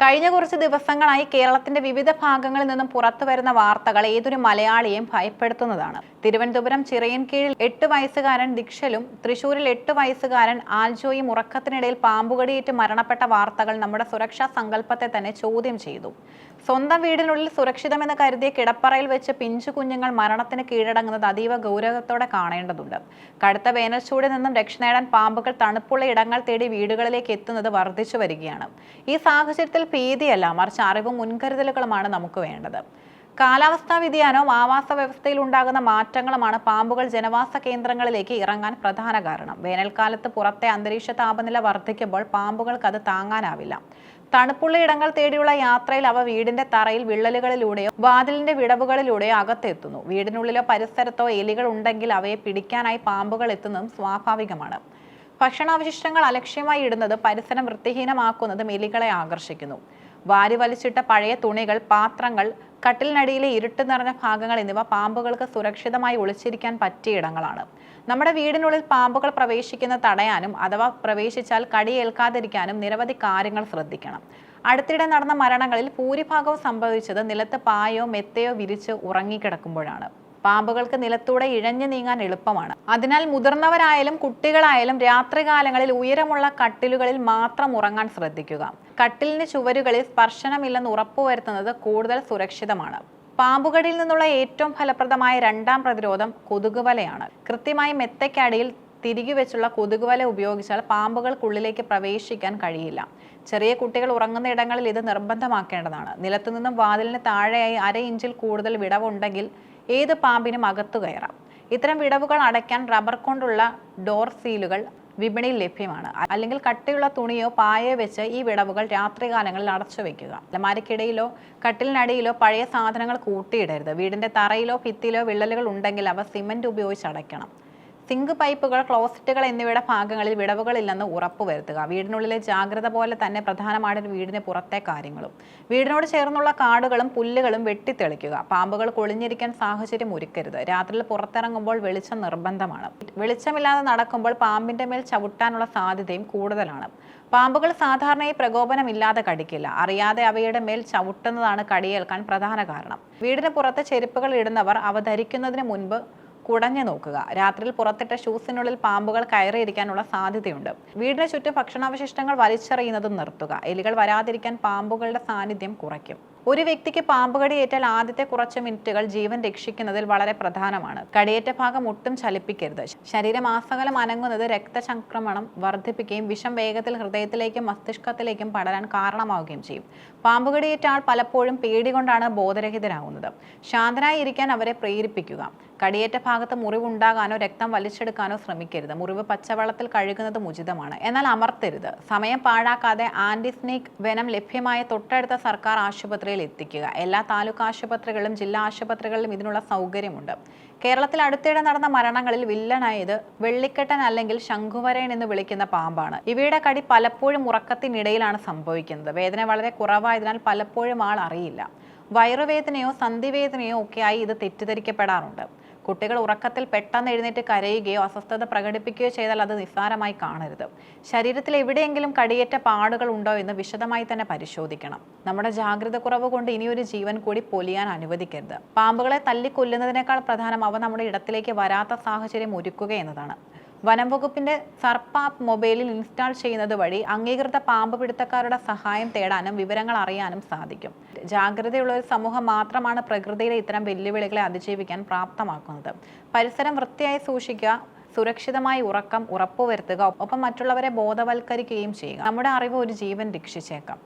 കഴിഞ്ഞ കുറച്ച് ദിവസങ്ങളായി കേരളത്തിന്റെ വിവിധ ഭാഗങ്ങളിൽ നിന്നും പുറത്തുവരുന്ന വാർത്തകൾ ഏതൊരു മലയാളിയെയും ഭയപ്പെടുത്തുന്നതാണ്. തിരുവനന്തപുരം ചിറയൻകീഴിൽ 8 വയസ്സുകാരൻ ദിക്ഷലും തൃശൂരിൽ 8 വയസ്സുകാരൻ ആൽജോയും ഉറക്കത്തിനിടയിൽ പാമ്പുകടിയേറ്റ് മരണപ്പെട്ട വാർത്തകൾ നമ്മുടെ സുരക്ഷാ സങ്കല്പത്തെ തന്നെ ചോദ്യം ചെയ്തു. സ്വന്തം വീടിനുള്ളിൽ സുരക്ഷിതമെന്ന് കരുതിയ കിടപ്പറയിൽ വെച്ച് പിഞ്ചു കുഞ്ഞുങ്ങൾ മരണത്തിന് കീഴടങ്ങുന്നത് അതീവ ഗൗരവത്തോടെ കാണേണ്ടതുണ്ട്. കടുത്ത വേനൽച്ചൂടിൽ നിന്നും രക്ഷ നേടാൻ പാമ്പുകൾ തണുപ്പുള്ള ഇടങ്ങൾ തേടി വീടുകളിലേക്ക് എത്തുന്നത് വർദ്ധിച്ചു വരികയാണ്. ഈ സാഹചര്യത്തിൽ ഭീതിയല്ല, മറിച്ച് അറിവും മുൻകരുതലുകളുമാണ് നമുക്ക് വേണ്ടത്. കാലാവസ്ഥാ വ്യതിയാനവും ആവാസ വ്യവസ്ഥയിൽ ഉണ്ടാകുന്ന മാറ്റങ്ങളുമാണ് പാമ്പുകൾ ജനവാസ കേന്ദ്രങ്ങളിലേക്ക് ഇറങ്ങാൻ പ്രധാന കാരണം. വേനൽക്കാലത്ത് പുറത്തെ അന്തരീക്ഷ താപനില വർദ്ധിക്കുമ്പോൾ പാമ്പുകൾക്ക് അത് താങ്ങാനാവില്ല. തണുപ്പുള്ള ഇടങ്ങൾ തേടിയുള്ള യാത്രയിൽ അവ വീടിന്റെ തറയിൽ വിള്ളലുകളിലൂടെയോ വാതിലിന്റെ വിടവുകളിലൂടെയോ അകത്തെത്തുന്നു. വീടിനുള്ളിലോ പരിസരത്തോ എലികൾ ഉണ്ടെങ്കിൽ അവയെ പിടിക്കാനായി പാമ്പുകൾ എത്തുന്നതും സ്വാഭാവികമാണ്. ഭക്ഷണാവശിഷ്ടങ്ങൾ അലക്ഷ്യമായി ഇടുന്നത് പരിസരം വൃത്തിഹീനമാക്കുന്നതും എലികളെ ആകർഷിക്കുന്നു. വാരി വലിച്ചിട്ട പഴയ തുണികൾ, പാത്രങ്ങൾ, കട്ടിലിനടിയിലെ ഇരുട്ട് നിറഞ്ഞ ഭാഗങ്ങൾ എന്നിവ പാമ്പുകൾക്ക് സുരക്ഷിതമായി ഒളിച്ചിരിക്കാൻ പറ്റിയ ഇടങ്ങളാണ്. നമ്മുടെ വീടിനുള്ളിൽ പാമ്പുകൾ പ്രവേശിക്കുന്നത് തടയാനും അഥവാ പ്രവേശിച്ചാൽ കടിയേൽക്കാതിരിക്കാനും നിരവധി കാര്യങ്ങൾ ശ്രദ്ധിക്കണം. അടുത്തിടെ നടന്ന മരണങ്ങളിൽ ഭൂരിഭാഗവും സംഭവിച്ചത് നിലത്ത് പായോ മെത്തയോ വിരിച്ച് ഉറങ്ങിക്കിടക്കുമ്പോഴാണ്. പാമ്പുകൾക്ക് നിലത്തൂടെ ഇഴഞ്ഞു നീങ്ങാൻ എളുപ്പമാണ്. അതിനാൽ മുതിർന്നവരായാലും കുട്ടികളായാലും രാത്രികാലങ്ങളിൽ ഉയരമുള്ള കട്ടിലുകളിൽ മാത്രം ഉറങ്ങാൻ ശ്രദ്ധിക്കുക. കട്ടിലിന് ചുവരുകളിൽ സ്പർശനമില്ലെന്ന് ഉറപ്പുവരുത്തുന്നത് കൂടുതൽ സുരക്ഷിതമാണ്. പാമ്പുകടിയിൽ നിന്നുള്ള ഏറ്റവും ഫലപ്രദമായ രണ്ടാം പ്രതിരോധം കൊതുകുവലയാണ്. കൃത്യമായി മെത്തയ്ക്കടിയിൽ തിരികെ വെച്ചുള്ള കൊതുകുവല ഉപയോഗിച്ചാൽ പാമ്പുകൾക്കുള്ളിലേക്ക് പ്രവേശിക്കാൻ കഴിയില്ല. ചെറിയ കുട്ടികൾ ഉറങ്ങുന്ന ഇടങ്ങളിൽ ഇത് നിർബന്ധമാക്കേണ്ടതാണ്. നിലത്തുനിന്നും വാതിലിന് താഴെയായി 1/2 ഇഞ്ചിൽ കൂടുതൽ വിടവുണ്ടെങ്കിൽ ഏത് പാമ്പിനും അകത്തു കയറാം. ഇത്തരം വിടവുകൾ അടയ്ക്കാൻ റബ്ബർ കൊണ്ടുള്ള ഡോർ സീലുകൾ വിപണിയിൽ ലഭ്യമാണ്. അല്ലെങ്കിൽ കട്ടിയുള്ള തുണിയോ പായയോ വെച്ച് ഈ വിടവുകൾ രാത്രികാലങ്ങളിൽ അടച്ചു വെക്കുക. അലമാരയ്ക്കിടയിലോ കട്ടിലിനടിയിലോ പഴയ സാധനങ്ങൾ കൂട്ടിയിടരുത്. വീടിന്റെ തറയിലോ ഭിത്തിയിലോ വിള്ളലുകൾ ഉണ്ടെങ്കിൽ അവ സിമന്റ് ഉപയോഗിച്ച് അടയ്ക്കണം. സിങ്ക് പൈപ്പുകൾ, ക്ലോസറ്റുകൾ എന്നിവയുടെ ഭാഗങ്ങളിൽ വിടവുകളില്ലെന്ന് ഉറപ്പുവരുത്തുക. വീടിനുള്ളിലെ ജാഗ്രത പോലെ തന്നെ പ്രധാനമാണ് വീടിന് പുറത്തെ കാര്യങ്ങളും. വീടിനോട് ചേർന്നുള്ള കാടുകളും പുല്ലുകളും വെട്ടിത്തെളിക്കുക. പാമ്പുകൾ ഒളിഞ്ഞിരിക്കാൻ സാഹചര്യം ഒരുക്കരുത്. രാത്രിയിൽ പുറത്തിറങ്ങുമ്പോൾ വെളിച്ചം നിർബന്ധമാണ്. വെളിച്ചമില്ലാതെ നടക്കുമ്പോൾ പാമ്പിന്റെ മേൽ ചവിട്ടാനുള്ള സാധ്യതയും കൂടുതലാണ്. പാമ്പുകൾ സാധാരണയായി പ്രകോപനമില്ലാതെ കടിക്കില്ല. അറിയാതെ അവയുടെ മേൽ ചവിട്ടുന്നതാണ് കടിയേൽക്കാൻ പ്രധാന കാരണം. വീടിന് പുറത്ത് ചെരുപ്പുകൾ ഇടുന്നവർ അവ ധരിക്കുന്നതിന് മുൻപ് കുടഞ്ഞു നോക്കുക. രാത്രിയിൽ പുറത്തിട്ട ഷൂസിനുള്ളിൽ പാമ്പുകൾ കയറിയിരിക്കാനുള്ള സാധ്യതയുണ്ട്. വീടിന് ചുറ്റും ഭക്ഷണാവശിഷ്ടങ്ങൾ വലിച്ചെറിയുന്നതും നിർത്തുക. എലികൾ വരാതിരിക്കാൻ പാമ്പുകളുടെ സാന്നിധ്യം കുറയ്ക്കും. ഒരു വ്യക്തിക്ക് പാമ്പുകടിയേറ്റാൽ ആദ്യത്തെ കുറച്ച് മിനിറ്റുകൾ ജീവൻ രക്ഷിക്കുന്നതിൽ വളരെ പ്രധാനമാണ്. കടിയേറ്റ ഭാഗം ഒട്ടും ചലിപ്പിക്കരുത്. ശരീരമാസകലം അനങ്ങുന്നത് രക്തചംക്രമണം വർദ്ധിപ്പിക്കുകയും വിഷം വേഗത്തിൽ ഹൃദയത്തിലേക്കും മസ്തിഷ്കത്തിലേക്കും പടരാൻ കാരണമാവുകയും ചെയ്യും. പാമ്പുകടിയേറ്റ ആൾ പലപ്പോഴും പേടി കൊണ്ടാണ് ബോധരഹിതരാകുന്നത്. ശാന്തനായി ഇരിക്കാൻ അവരെ പ്രേരിപ്പിക്കുക. കടിയേറ്റ ഭാഗത്ത് മുറിവുണ്ടാകാനോ രക്തം വലിച്ചെടുക്കാനോ ശ്രമിക്കരുത്. മുറിവ് പച്ചവെള്ളത്തിൽ കഴുകുന്നത് ഉചിതമാണ്, എന്നാൽ അമർത്തരുത്. സമയം പാഴാക്കാതെ ആന്റിസ്നേക് വെനം ലഭ്യമായ തൊട്ടടുത്ത സർക്കാർ ആശുപത്രിയിൽ എത്തിക്കുക. എല്ലാ താലൂക്ക് ആശുപത്രികളിലും ജില്ലാ ആശുപത്രികളിലും ഇതിനുള്ള സൗകര്യമുണ്ട്. കേരളത്തിൽ അടുത്തിടെ നടന്ന മരണങ്ങളിൽ വില്ലനായത് വെള്ളിക്കെട്ടൻ അല്ലെങ്കിൽ ശംഖുവരയൻ എന്ന് വിളിക്കുന്ന പാമ്പാണ്. ഇവയുടെ കടി പലപ്പോഴും ഉറക്കത്തിനിടയിലാണ് സംഭവിക്കുന്നത്. വേദന വളരെ കുറവായതിനാൽ പലപ്പോഴും ആൾ അറിയില്ല. വയറുവേദനയോ സന്ധിവേദനയോ ഒക്കെയായി ഇത് തെറ്റിദ്ധരിക്കപ്പെടാറുണ്ട്. കുട്ടികൾ ഉറക്കത്തിൽ പെട്ടെന്ന് എഴുന്നേറ്റ് കരയുകയോ അസ്വസ്ഥത പ്രകടിപ്പിക്കുകയോ ചെയ്താൽ അത് നിസ്സാരമായി കാണരുത്. ശരീരത്തിൽ എവിടെയെങ്കിലും കടിയേറ്റ പാടുകൾ ഉണ്ടോ എന്ന് വിശദമായി തന്നെ പരിശോധിക്കണം. നമ്മുടെ ജാഗ്രത കുറവ് കൊണ്ട് ഇനിയൊരു ജീവൻ കൂടി പൊലിയാൻ അനുവദിക്കരുത്. പാമ്പുകളെ തല്ലിക്കൊല്ലുന്നതിനേക്കാൾ പ്രധാനം അവ നമ്മുടെ ഇടത്തിലേക്ക് വരാത്ത സാഹചര്യം ഒരുക്കുക എന്നതാണ്. വനം വകുപ്പിന്റെ സർപ്പ ആപ്പ് മൊബൈലിൽ ഇൻസ്റ്റാൾ ചെയ്യുന്നത് വഴി അംഗീകൃത പാമ്പ് പിടുത്തക്കാരുടെ സഹായം തേടാനും വിവരങ്ങൾ അറിയാനും സാധിക്കും. ജാഗ്രതയുള്ള ഒരു സമൂഹം മാത്രമാണ് പ്രകൃതിയിലെ ഇത്തരം വെല്ലുവിളികളെ അതിജീവിക്കാൻ പ്രാപ്തമാക്കുന്നത്. പരിസരം വൃത്തിയായി സൂക്ഷിക്കുക, സുരക്ഷിതമായി ഉറക്കം ഉറപ്പുവരുത്തുക, ഒപ്പം മറ്റുള്ളവരെ ബോധവൽക്കരിക്കുകയും ചെയ്യുക. നമ്മുടെ അറിവ് ഒരു ജീവൻ രക്ഷിച്ചേക്കാം.